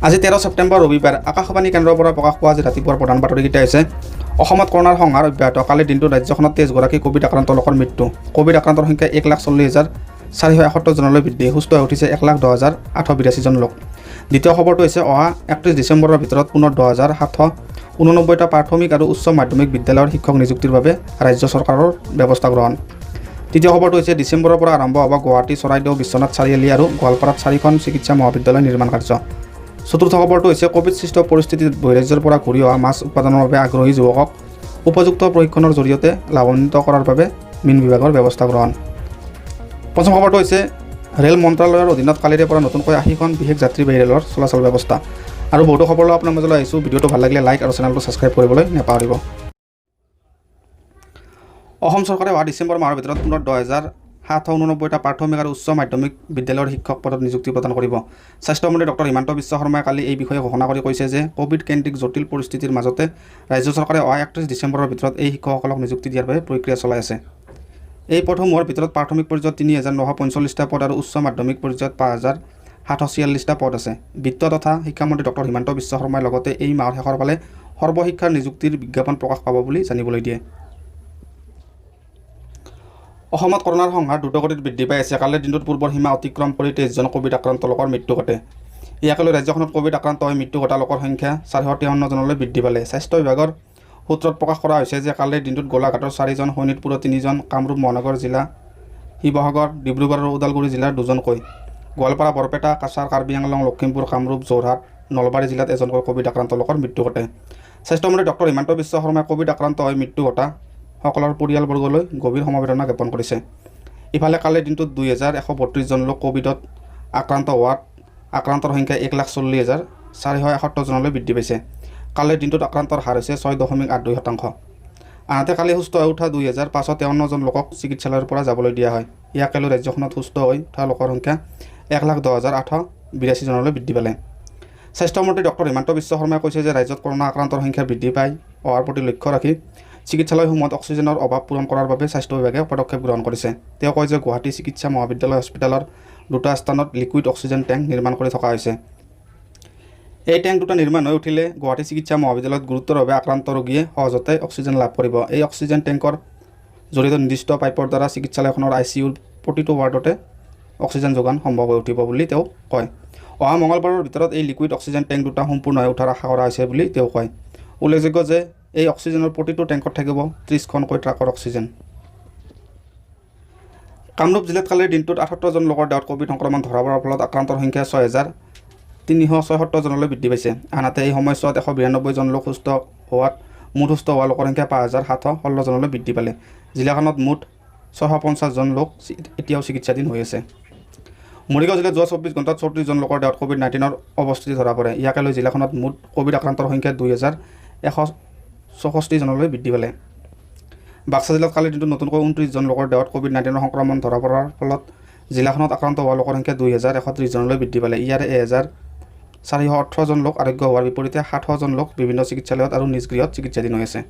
আজি 13 ছেপ্টেম্বৰ ৰবিবাৰ আকাশবাণী কেন্দ্ৰৰ পৰা প্ৰকাশ পোৱা আজি ৰাতিপুৱাৰ প্ৰধান বাতৰিকেইটা হৈছে অসমত কৰোনাৰ সংহাৰ অব্যাহত কালিৰ দিনটোত ৰাজ্যখনত 23 গৰাকী কোভিড আক্ৰান্ত লোকৰ মৃত্যু কোভিড আক্ৰান্তৰ সংখ্যা 1,40,471 জনলৈ বৃদ্ধি সুস্থ হৈ উঠিছে 1,10,882 জন লোক দ্বিতীয় খবৰটো হৈছে অহা 31 ডিচেম্বৰৰ ভিতৰত পুনৰ 10,789টা প্ৰাথমিক আৰু উচ্চ মাধ্যমিক বিদ্যালয়ৰ শিক্ষক নিযুক্তিৰ বাবে ৰাজ্য চৰকাৰৰ ব্যৱস্থা গ্ৰহণ তৃতীয় খবৰটো হৈছে ডিচেম্বৰৰ পৰা আৰম্ভ হ'ব গুৱাহাটী চৰাইদেউ বিশ্বনাথ চাৰিআলি আৰু গোৱালপাৰাত 4খন চিকিৎসা মহাবিদ্যালয় নিৰ্মাণ কাৰ্য চতুৰ্থ খবৰটো হৈছে কোভিড সৃষ্ট পৰিস্থিতিত বহিৰাজ্যৰ পৰা ঘূৰি অহা মাছ উৎপাদনৰ বাবে আগ্ৰহী যুৱকক উপযুক্ত প্ৰশিক্ষণৰ জৰিয়তে লাভান্বিত কৰাৰ বাবে মীন বিভাগৰ ব্যৱস্থা গ্ৰহণ পঞ্চম খবৰটো হৈছে ৰেল মন্ত্ৰালয়ৰ অধীনত কালিৰে পৰা নতুনকৈ 80খন বিশেষ যাত্ৰীবাহী ৰেলৰ চলাচল ব্যৱস্থা আৰু বহুতো খবৰ লৈ আপোনাৰ মাজলৈ আহিছোঁ ভিডিঅ'টো ভাল লাগিলে লাইক আৰু চেনেলটো ছাবস্ক্ৰাইব কৰিবলৈ নাপাহৰিব অসম চৰকাৰে অহা ডিচেম্বৰ মাহৰ ভিতৰত পুনৰ 10,789টা প্ৰাথমিক আৰু উচ্চ মাধ্যমিক বিদ্যালয়ৰ শিক্ষক পদত নিযুক্তি প্ৰদান কৰিব স্বাস্থ্যমন্ত্ৰী ডক্টৰ হিমন্ত বিশ্ব শৰ্মাই কালি এই বিষয়ে ঘোষণা কৰি কৈছে যে কোভিড কেন্দ্ৰিক জটিল পৰিস্থিতিৰ মাজতে ৰাজ্য চৰকাৰে অহা 31 ডিচেম্বৰৰ ভিতৰত এই শিক্ষকসকলক নিযুক্তি দিয়াৰ বাবে প্ৰক্ৰিয়া চলাই আছে এই পদসমূহৰ ভিতৰত প্ৰাথমিক পৰ্যায়ত 3,945টা পদ আৰু উচ্চ মাধ্যমিক পৰ্যায়ত 5,746টা পদ আছে বিত্ত তথা শিক্ষামন্ত্ৰী ডক্টৰ হিমন্ত বিশ্ব শৰ্মাই লগতে এই মাহৰ শেষৰ ফালে সৰ্বশিক্ষাৰ নিযুক্তিৰ বিজ্ঞাপন প্ৰকাশ পাব বুলি জানিবলৈ দিয়ে অসমত কৰোনাৰ সংহাৰ দ্ৰুতগতিত বৃদ্ধি পাই আছে কালিৰ দিনটোত পূৰ্বৰ সীমা অতিক্ৰম কৰি 23 জন কোভিড আক্ৰান্ত লোকৰ মৃত্যু ঘটে ইয়াকে লৈ ৰাজ্যখনত কোভিড আক্ৰান্ত হৈ মৃত্যু ঘটা লোকৰ সংখ্যা 453 জনলৈ বৃদ্ধি পালে স্বাস্থ্য বিভাগৰ সূত্ৰত প্ৰকাশ কৰা হৈছে যে কালিৰ দিনটোত গোলাঘাটৰ 4 জন শোণিতপুৰৰ 3 জন কামৰূপ মহানগৰ জিলা শিৱসাগৰ ডিব্ৰুগড় আৰু ওদালগুৰি জিলাৰ 2 জনকৈ গোৱালপাৰা বৰপেটা কাছাৰ কাৰ্বি আংলং লখিমপুৰ কামৰূপ যোৰহাট নলবাৰী জিলাত এজনকৈ কোভিড আক্ৰান্ত লোকৰ মৃত্যু ঘটে স্বাস্থ্যমন্ত্ৰী ডক্টৰ হিমন্ত বিশ্ব শৰ্মাই কোভিড আক্ৰান্ত হৈ মৃত্যু ঘটা সকলৰ পৰিয়ালবৰ্গলৈ গভীৰ সমবেদনা জ্ঞাপন কৰিছে ইফালে কালিৰ দিনটোত 2,132 জন লোক কোভিডত আক্ৰান্তৰ সংখ্যা 1,40,471 জনলৈ বৃদ্ধি পাইছে কালিৰ দিনটোত আক্ৰান্তৰ হাৰ হৈছে 6.82% আনহাতে কালি সুস্থ হৈ উঠা 2,553 জন লোকক চিকিৎসালয়ৰ পৰা যাবলৈ দিয়া হয় ইয়াকে লৈ ৰাজ্যখনত সুস্থ হৈ উঠা লোকৰ সংখ্যা 1,10,882 জনলৈ বৃদ্ধি পালে স্বাস্থ্যমন্ত্ৰী ডক্টৰ হিমন্ত বিশ্ব শৰ্মাই কৈছে যে ৰাজ্যত কৰোনা আক্ৰান্তৰ সংখ্যা বৃদ্ধি পাই অহাৰ প্ৰতি লক্ষ্য ৰাখি চিকিৎসালয়সমূহত অক্সিজেনৰ অভাৱ পূৰণ কৰাৰ বাবে স্বাস্থ্য বিভাগে পদক্ষেপ গ্ৰহণ কৰিছে তেওঁ কয় যে গুৱাহাটী চিকিৎসা মহাবিদ্যালয় হস্পিটেলৰ দুটা স্থানত লিকুইড অক্সিজেন টেংক নিৰ্মাণ কৰি থকা হৈছে এই টেংক দুটা নিৰ্মাণ হৈ উঠিলে গুৱাহাটী চিকিৎসা মহাবিদ্যালয়ত গুৰুতৰভাৱে আক্ৰান্ত ৰোগীয়ে সহজতে অক্সিজেন লাভ কৰিব এই অক্সিজেন টেংকৰ জৰিয়তে নিৰ্দিষ্ট পাইপৰ দ্বাৰা চিকিৎসালয়খনৰ ICUৰ প্ৰতিটো ৱাৰ্ডতে অক্সিজেন যোগান সম্ভৱ হৈ উঠিব বুলি তেওঁ কয় অহা মঙলবাৰৰ ভিতৰত এই লিকুইড অক্সিজেন টেংক দুটা সম্পূৰ্ণ হৈ উঠাৰ আশা কৰা হৈছে বুলি তেওঁ কয় উল্লেখযোগ্য যে এই অক্সিজেনৰ প্ৰতিটো টেংকত থাকিব 30খনকৈ ট্ৰাকৰ অক্সিজেন কামৰূপ জিলাত কালিৰ দিনটোত 78 জন লোকৰ দেহত কোভিড সংক্ৰমণ ধৰা পৰাৰ ফলত আক্ৰান্তৰ সংখ্যা 6,376 জনলৈ বৃদ্ধি পাইছে আনহাতে এই সময়ছোৱাত 192 জন লোক মুঠ সুস্থ হোৱা লোকৰ সংখ্যা 5,716 জনলৈ বৃদ্ধি পালে জিলাখনত মুঠ 650 জন লোক এতিয়াও চিকিৎসাধীন হৈ আছে মৰিগাঁও জিলাত যোৱা 24 ঘণ্টাত 34 জন লোকৰ দেহত COVID-19ৰ অৱস্থিতি ধৰা পৰে ইয়াকে লৈ জিলাখনত মুঠ কোভিড আক্ৰান্তৰ সংখ্যা 2,164 জনলৈ বৃদ্ধি পালে বাক্সা জিলাত কালিৰ দিনটোত নতুনকৈ 29 জন লোকৰ দেহত COVID-19ৰ সংক্ৰমণ ধৰা পৰাৰ ফলত জিলাখনত আক্ৰান্ত হোৱা লোকৰ সংখ্যা 2,130 জনলৈ বৃদ্ধি পালে ইয়াৰে 1,418 জন লোক আৰোগ্য হোৱাৰ বিপৰীতে 700 জন লোক বিভিন্ন চিকিৎসালয়ত আৰু নিজ গৃহত চিকিৎসাধীন হৈ আছে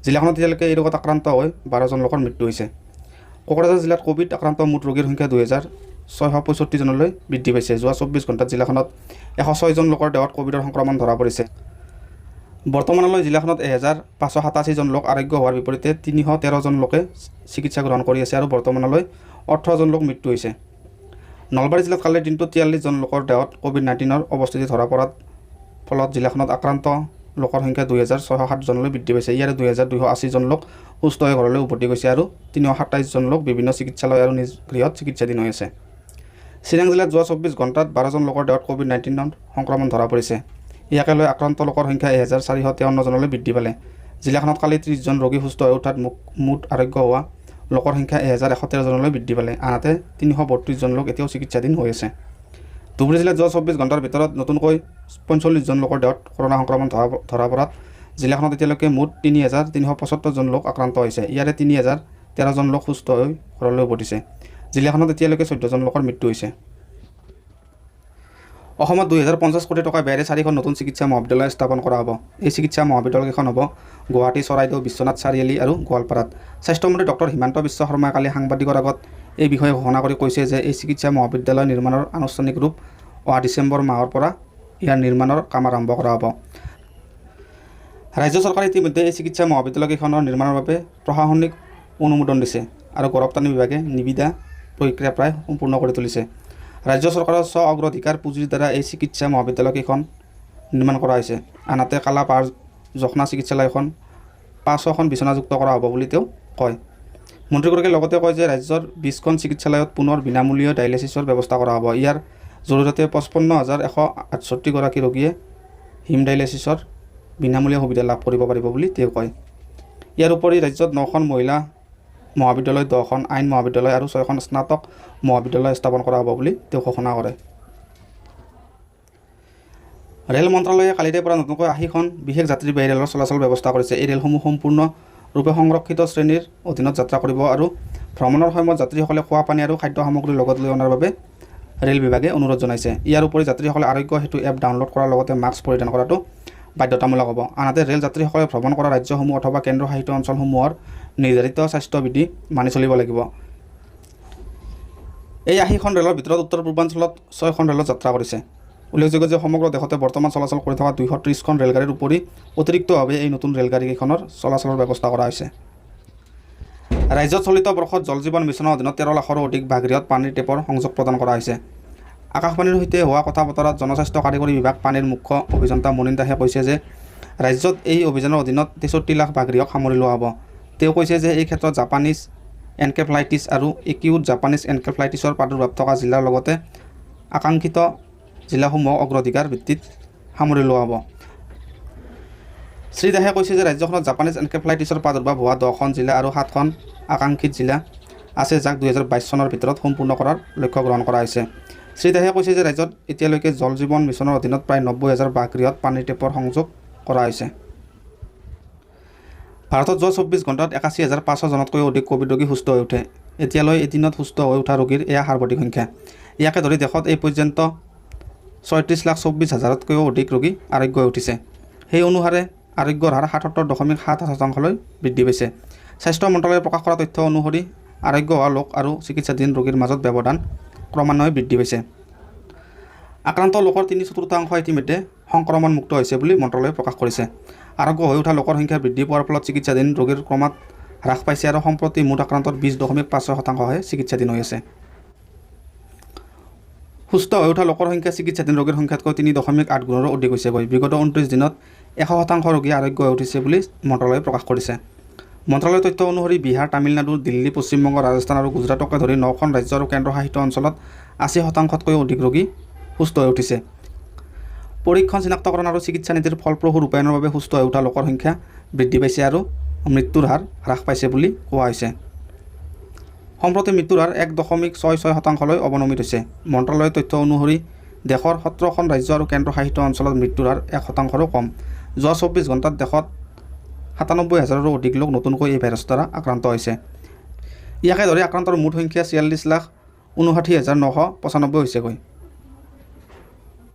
জিলাখনত এতিয়ালৈকে এই ৰোগত আক্ৰান্ত হৈ 12 জন লোকৰ মৃত্যু হৈছে কোকৰাঝাৰ জিলাত কোভিড আক্ৰান্ত মুঠ ৰোগীৰ সংখ্যা 2,665 জনলৈ বৃদ্ধি পাইছে যোৱা 24 ঘণ্টাত জিলাখনত 106 জন লোকৰ দেহত কোভিডৰ সংক্ৰমণ ধৰা পৰিছে বৰ্তমানলৈ জিলাখনত 1,587 জন লোক আৰোগ্য হোৱাৰ বিপৰীতে 313 জন লোকে চিকিৎসা গ্ৰহণ কৰি আছে আৰু বৰ্তমানলৈ 18 জন লোক মৃত্যু হৈছে নলবাৰী জিলাত কালিৰ দিনটোত 43 জন লোকৰ দেহত COVID-19ৰ অৱস্থিতি ধৰা পৰাৰ ফলত জিলাখনত আক্ৰান্ত লোকৰ সংখ্যা 2,607 জনলৈ বৃদ্ধি পাইছে ইয়াৰে 2,280 জন লোক সুস্থ হৈ ঘৰলৈ উভতি গৈছে আৰু 327 জন লোক বিভিন্ন চিকিৎসালয় আৰু নিজ গৃহত চিকিৎসাধীন হৈ আছে চিৰাং জিলাত যোৱা 24 ঘণ্টাত 12 জন লোকৰ দেহত COVID-19ৰ সংক্ৰমণ ধৰা পৰিছে ইয়াকে লৈ আক্ৰান্ত লোকৰ সংখ্যা 1,453 জনলৈ বৃদ্ধি পালে জিলাখনত কালি 30 জন ৰোগী সুস্থ হৈ উঠাত মুঠ আৰোগ্য হোৱা লোকৰ সংখ্যা 1,113 জনলৈ বৃদ্ধি পালে আনহাতে 332 জন লোক এতিয়াও চিকিৎসাধীন হৈ আছে ধুবুৰী জিলাত যোৱা 24 ঘণ্টাৰ ভিতৰত নতুনকৈ 45 জন লোকৰ দেহত কৰোনা সংক্ৰমণ ধৰা পৰাত জিলাখনত এতিয়ালৈকে মুঠ 3,375 জন লোক আক্ৰান্ত হৈছে ইয়াৰে 3,013 জন লোক সুস্থ হৈ ঘৰলৈ উভতিছে জিলাখনত এতিয়ালৈকে 14 জন লোকৰ মৃত্যু হৈছে অসমত 2,050 কোটি টকা ব্যয়েৰে 4খন নতুন চিকিৎসা মহাবিদ্যালয় স্থাপন কৰা হ'ব এই চিকিৎসা মহাবিদ্যালয়কেইখন হ'ব গুৱাহাটী চৰাইদেউ বিশ্বনাথ চাৰিআলি আৰু গোৱালপাৰাত স্বাস্থ্যমন্ত্ৰী ডক্টৰ হিমন্ত বিশ্ব শৰ্মাই কালি সাংবাদিকৰ আগত এই বিষয়ে ঘোষণা কৰি কৈছে যে এই চিকিৎসা মহাবিদ্যালয় নিৰ্মাণৰ আনুষ্ঠানিক ৰূপ অহা ডিচেম্বৰ মাহৰ পৰা ইয়াৰ নিৰ্মাণৰ কাম আৰম্ভ কৰা হ'ব। ৰাজ্য চৰকাৰে ইতিমধ্যে এই চিকিৎসা মহাবিদ্যালয়কেইখনৰ নিৰ্মাণৰ বাবে প্ৰশাসনিক অনুমোদন দিছে আৰু গৰপ্তানি বিভাগে নিবিদা প্ৰক্ৰিয়া প্ৰায় সম্পূৰ্ণ কৰি তুলিছে। ৰাজ্য চৰকাৰৰ স্ব অগ্ৰাধিকাৰ পুঁজিৰ দ্বাৰা এই চিকিৎসা মহাবিদ্যালয়কেইখন নিৰ্মাণ কৰা হৈছে। আনহাতে কালাপাৰ যক্ষ্মা চিকিৎসালয়খন 500খন বিচনাযুক্ত কৰা হ'ব বুলি তেওঁ কয়। মন্ত্ৰীগৰাকীয়ে লগতে কয় যে ৰাজ্যৰ 20খন চিকিৎসালয়ত পুনৰ বিনামূলীয় ডায়েলিচিছৰ ব্যৱস্থা কৰা হ'ব। ইয়াৰ জৰিয়তে 55,168 গৰাকী ৰোগীয়ে হিম ডায়েলিচিছৰ বিনামূলীয়া সুবিধা লাভ কৰিব পাৰিব বুলি তেওঁ কয়। ইয়াৰ উপৰি ৰাজ্যত 9খন মহিলা মহাবিদ্যালয়, 10খন আইন মহাবিদ্যালয় আৰু 6খন স্নাতক মহাবিদ্যালয় স্থাপন কৰা হ'ব বুলি তেওঁ ঘোষণা কৰে। ৰেল মন্ত্ৰালয়ে কালিৰে পৰা নতুনকৈ 80খন বিশেষ যাত্ৰীবাহী ৰেলৰ চলাচল ব্যৱস্থা কৰিছে। এই ৰেলসমূহ সম্পূৰ্ণৰূপে সংৰক্ষিত শ্ৰেণীৰ অধীনত যাত্ৰা কৰিব আৰু ভ্ৰমণৰ সময়ত যাত্ৰীসকলে খোৱা পানী আৰু খাদ্য সামগ্ৰী লগত লৈ অনাৰ বাবে ৰেল বিভাগে অনুৰোধ জনাইছে। ইয়াৰ উপৰি যাত্ৰীসকলে আৰোগ্য সেতু এপ ডাউনলোড কৰাৰ লগতে মাস্ক পৰিধান কৰাটো বাধ্যতামূলক হ'ব। আনহাতে ৰেল যাত্ৰীসকলে ভ্ৰমণ কৰা ৰাজ্যসমূহ অথবা কেন্দ্ৰশাসিত অঞ্চলসমূহৰ নিৰ্ধাৰিত স্বাস্থ্যবিধি মানি চলিব লাগিব। এই 80খন ৰেলৰ ভিতৰত উত্তৰ পূৰ্বাঞ্চলত 6খন ৰেলত যাত্ৰা কৰিছে। উল্লেখযোগ্য যে সমগ্ৰ দেশতে বৰ্তমান চলাচল কৰি থকা 230খন ৰেলগাড়ীৰ উপৰি অতিৰিক্তভাৱে এই নতুন ৰেলগাড়ীকেইখনৰ চলাচলৰ ব্যৱস্থা কৰা হৈছে। ৰাজ্যত চলিত বৰ্ষত জল জীৱন মিছনৰ অধীনত 13 লাখৰো অধিক বাগিৰিহত পানীৰ টেপৰ সংযোগ প্ৰদান কৰা হৈছে। আকাশবাণীৰ সৈতে হোৱা কথা বতৰাত জনস্বাস্থ্য কাৰিকৰী বিভাগ পানীৰ মুখ্য অভিযন্তা মনিন দাসে কৈছে যে ৰাজ্যত এই অভিযানৰ অধীনত 63 লাখ বাগিৰিহক সামৰি লোৱা হ'ব। তেওঁ কৈছে যে এই ক্ষেত্ৰত জাপানীজ এনকেফ্লাইটিছ আৰু একিউট জাপানীজ এনকেফ্লাইটিছৰ প্ৰাদুৰ্ভাৱ থকা জিলাৰ লগতে আকাংক্ষিত জিলাসমূহক অগ্ৰাধিকাৰ ভিত্তিত সামৰি লোৱা হ'ব। শ্ৰীদাসে কৈছে যে ৰাজ্যখনত জাপানীজ এনকেফ্লাইটিছৰ প্ৰাদুৰ্ভাৱ হোৱা 10খন জিলা আৰু 7খন আকাংক্ষিত জিলা আছে, যাক 2022 চনৰ ভিতৰত সম্পূৰ্ণ কৰাৰ লক্ষ্য গ্ৰহণ কৰা হৈছে। শ্ৰীদাসে কৈছে যে ৰাজ্যত এতিয়ালৈকে জল জীৱন মিছনৰ অধীনত প্ৰায় 90,000 বাগিৰিহত পানীৰ টেপৰ সংযোগ কৰা হৈছে। ভাৰতত যোৱা 24 ঘণ্টাত 81,500 জনতকৈও অধিক ক'ভিড ৰোগী সুস্থ হৈ উঠে। এতিয়ালৈ এদিনত সুস্থ হৈ উঠা ৰোগীৰ এয়া সৰ্বাধিক সংখ্যা। ইয়াকে ধৰি দেশত এই পৰ্যন্ত 36,24,000তকৈও অধিক ৰোগী আৰোগ্য হৈ উঠিছে। সেই অনুসাৰে আৰোগ্যৰ হাৰ 77.7% বৃদ্ধি পাইছে। স্বাস্থ্য মন্ত্ৰালয়ে প্ৰকাশ কৰা তথ্য অনুসৰি আৰোগ্য হোৱা লোক আৰু চিকিৎসাধীন ৰোগীৰ মাজত ব্যৱধান ক্ৰমান্বয়ে বৃদ্ধি পাইছে। আক্ৰান্ত লোকৰ 3/4 ইতিমধ্যে সংক্ৰমণমুক্ত হৈছে বুলি মন্ত্ৰালয়ে প্ৰকাশ কৰিছে। আৰোগ্য হৈ উঠা লোকৰ সংখ্যা বৃদ্ধি পোৱাৰ ফলত চিকিৎসাধীন ৰোগীৰ ক্ৰমাৎ হ্ৰাস পাইছে আৰু সম্প্ৰতি মুঠ আক্ৰান্তৰ 20.56%হে চিকিৎসাধীন হৈ আছে। সুস্থ হৈ উঠা লোকৰ সংখ্যা চিকিৎসাধীন ৰোগীৰ সংখ্যাতকৈ 3.8 গুণৰো অধিক হৈছেগৈ। বিগত 29 দিনত 100% ৰোগী আৰোগ্য হৈ উঠিছে বুলি মন্ত্ৰালয়ে প্ৰকাশ কৰিছে। মন্ত্ৰালয়ৰ তথ্য অনুসৰি বিহাৰ, তামিলনাডু, দিল্লী, পশ্চিমবংগ, ৰাজস্থান আৰু গুজৰাটকে ধৰি 9খন ৰাজ্য আৰু কেন্দ্ৰশাসিত অঞ্চলত 80%তকৈও অধিক ৰোগী সুস্থ হৈ উঠিছে। পৰীক্ষণ চিনাক্তকৰণ আৰু চিকিৎসা নীতিৰ ফলপ্ৰসূ ৰূপায়ণৰ বাবে সুস্থ হৈ উঠা লোকৰ সংখ্যা বৃদ্ধি পাইছে আৰু মৃত্যুৰ হাৰ হ্ৰাস পাইছে বুলি কোৱা হৈছে। সম্প্ৰতি মৃত্যুৰ হাৰ 1.66%লৈ অৱনমিত হৈছে। মন্ত্ৰালয়ৰ তথ্য অনুসৰি দেশৰ 17খন ৰাজ্য আৰু কেন্দ্ৰশাসিত অঞ্চলত মৃত্যুৰ হাৰ 1%ৰো কম। যোৱা 24 ঘণ্টাত দেশত 97,000ৰো অধিক লোক নতুনকৈ এই ভাইৰাছৰ দ্বাৰা আক্ৰান্ত হৈছে। ইয়াকে ধৰি আক্ৰান্তৰ মুঠ সংখ্যা 46,59,995 হৈছেগৈ।